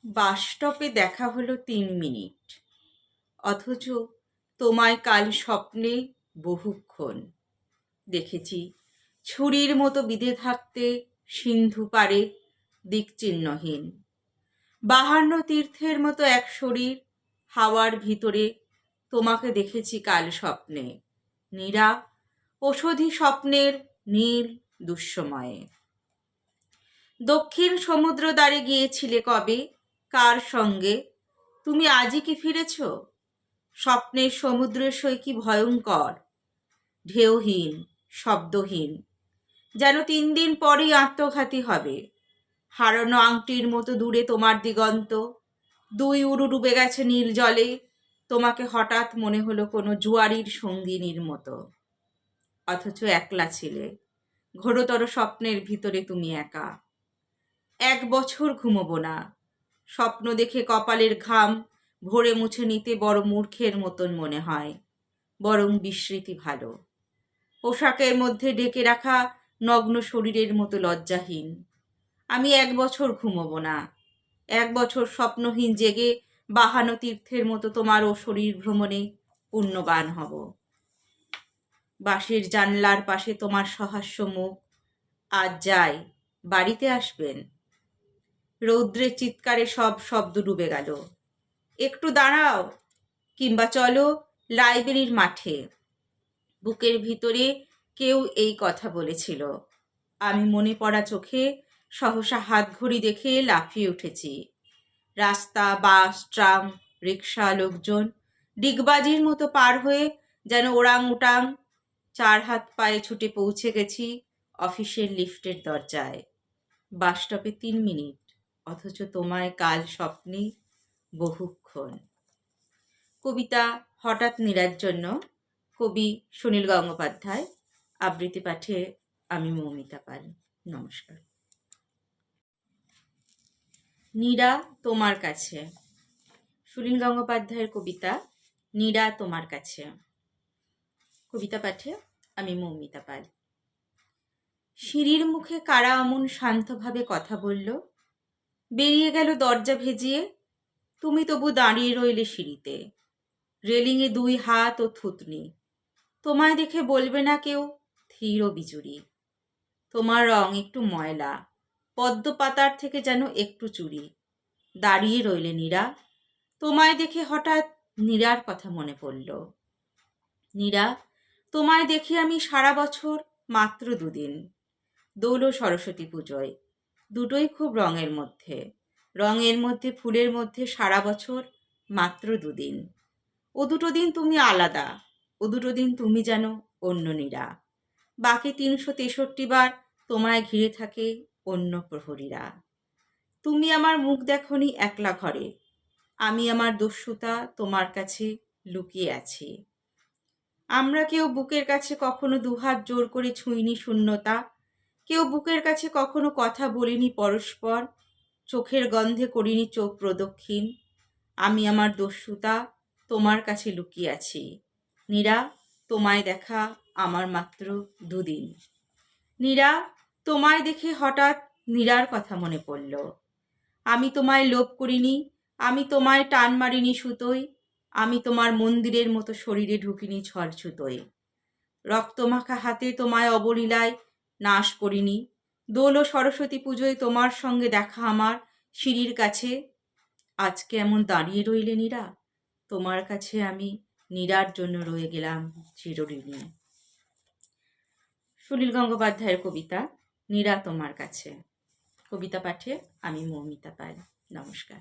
বাস স্টপে দেখা হলো ৩ মিনিট, অথচ তোমায় কাল স্বপ্নে বহুক্ষণ দেখেছি। ছুরির মতো বিঁধে থাকতে সিন্ধু পারে দিকচিহ্নহীন। ৫২ তীর্থের মতো এক শরীর হাওয়ার ভিতরে তোমাকে দেখেছি কাল স্বপ্নে, নীরা ওষধি স্বপ্নের নীল দুঃসময়ে। দক্ষিণ সমুদ্র দ্বারে গিয়েছিলে কবে, কার সঙ্গে? তুমি আজই কি ফিরেছ? স্বপ্নের সমুদ্র সই কি ভয়ঙ্কর, ঢেউহীন, শব্দহীন, যেন ৩ দিন পরেই আত্মঘাতী হবে। হারানো আংটির মতো দূরে তোমার দিগন্ত, ২ উরু ডুবে গেছে নীল জলে। তোমাকে হঠাৎ মনে হলো কোনো জুয়ারির সঙ্গিনীর মতো, অথচ একলা ছিলে। ঘোরতর স্বপ্নের ভিতরে তুমি একা। ১ বছর ঘুমোবো না। স্বপ্ন দেখে কপালের ঘাম ভরে মুছে নিতে বড় মূর্খের মতন মনে হয়, বরং বিস্মৃতি ভালো। পোশাকের মধ্যে ঢেকে রাখা নগ্ন শরীরের মতো লজ্জাহীন। আমি ১ বছর ঘুমোবো না। ১ বছর স্বপ্নহীন জেগে ৫২ তীর্থের মতো তোমারও শরীর ভ্রমণে পুণ্যবান হব। বাসের জানলার পাশে তোমার সহাস্য মুখ। আজ যাই, বাড়িতে আসবেন? রৌদ্রের চিৎকারে সব শব্দ ডুবে গেল। একটু দাঁড়াও, কিংবা চলো লাইব্রেরির মাঠে। বুকের ভিতরে কেউ এই কথা বলেছিল। আমি মনে পড়া চোখে সহসা হাত ঘড়ি দেখে লাফিয়ে উঠেছি। রাস্তা, বাস, ট্রাম, রিক্সা, লোকজন ডিগবাজির মতো পার হয়ে যেন ওরাং উটাং ৪ হাত পায়ে ছুটে পৌঁছে গেছি অফিসের লিফটের দরজায়। বাস স্টপে ৩ মিনিট, অথচ তোমায় কাল স্বপ্নে বহুক্ষণ। কবিতা হঠাৎ নীরার জন্য, কবি সুনীল গঙ্গোপাধ্যায়। আবৃত্তি পাঠে আমি মৌমিতা পাল। নমস্কার। নীরা তোমার কাছে। সুনীল গঙ্গোপাধ্যায়ের কবিতা নীরা তোমার কাছে। কবিতা পাঠে আমি মৌমিতা পাল। সিঁড়ির মুখে কারা অমন শান্তভাবে কথা বলল। বেরিয়ে গেল দরজা ভেজিয়ে। তুমি তবু দাঁড়িয়ে রইলে সিঁড়িতে, রেলিংয়ে ২ হাত ও থুতনি। তোমায় দেখে বলবে না কেউ ধীর ও বিচুরি। তোমার রং একটু ময়লা, পদ্ম পাতার থেকে যেন একটু চুরি। দাঁড়িয়ে রইলে নীরা। তোমায় দেখে হঠাৎ নীরার কথা মনে পড়ল। নীরা, তোমায় দেখি আমি সারা বছর মাত্র ২ দিন, দোল ও সরস্বতী পুজোয়। দুটোই খুব রঙের মধ্যে, রঙের মধ্যে, ফুলের মধ্যে সারা বছর মাত্র ২ দিন। ও দুটো দিন তুমি আলাদা, ও দুটো দিন তুমি যেন অন্য নীরা। বাকি ৩৬৩ বার তোমায় ঘিরে থাকে অন্য প্রহরীরা। তুমি আমার মুখ দেখনি একলা ঘরে, আমি আমার দস্যুতা তোমার কাছে লুকিয়ে আছি। আমরা কেউ বুকের কাছে কখনো ২ হাত জোর করে ছুঁইনি শূন্যতা, কেউ বুকের কাছে কখনো কথা বলিনি পরস্পর, চোখের গন্ধে করিনি চোখ প্রদক্ষিণ। আমি আমার দস্যুতা তোমার কাছে লুকিয়ে আছি। নীরা, তোমায় দেখা আমার মাত্র ২ দিন। নীরা, তোমায় দেখে হঠাৎ নীরার কথা মনে পড়ল। আমি তোমায় লোভ করিনি, আমি তোমায় টান মারিনি সুতোয়, আমি তোমার মন্দিরের মতো শরীরে ঢুকিনি ছলছুতোয়। রক্তমাখা হাতে তোমায় অবলীলায় নাশ করিনি। দোল ও সরস্বতী পুজোয় তোমার সঙ্গে দেখা আমার সিঁড়ির কাছে। আজকে এমন দাঁড়িয়ে রইলে নীরা, তোমার কাছে আমি নীরার জন্য রয়ে গেলাম চিরঋণী। সুনীল গঙ্গোপাধ্যায়ের কবিতা নীরা তোমার কাছে। কবিতা পাঠে আমি মৌমিতা পাল। নমস্কার।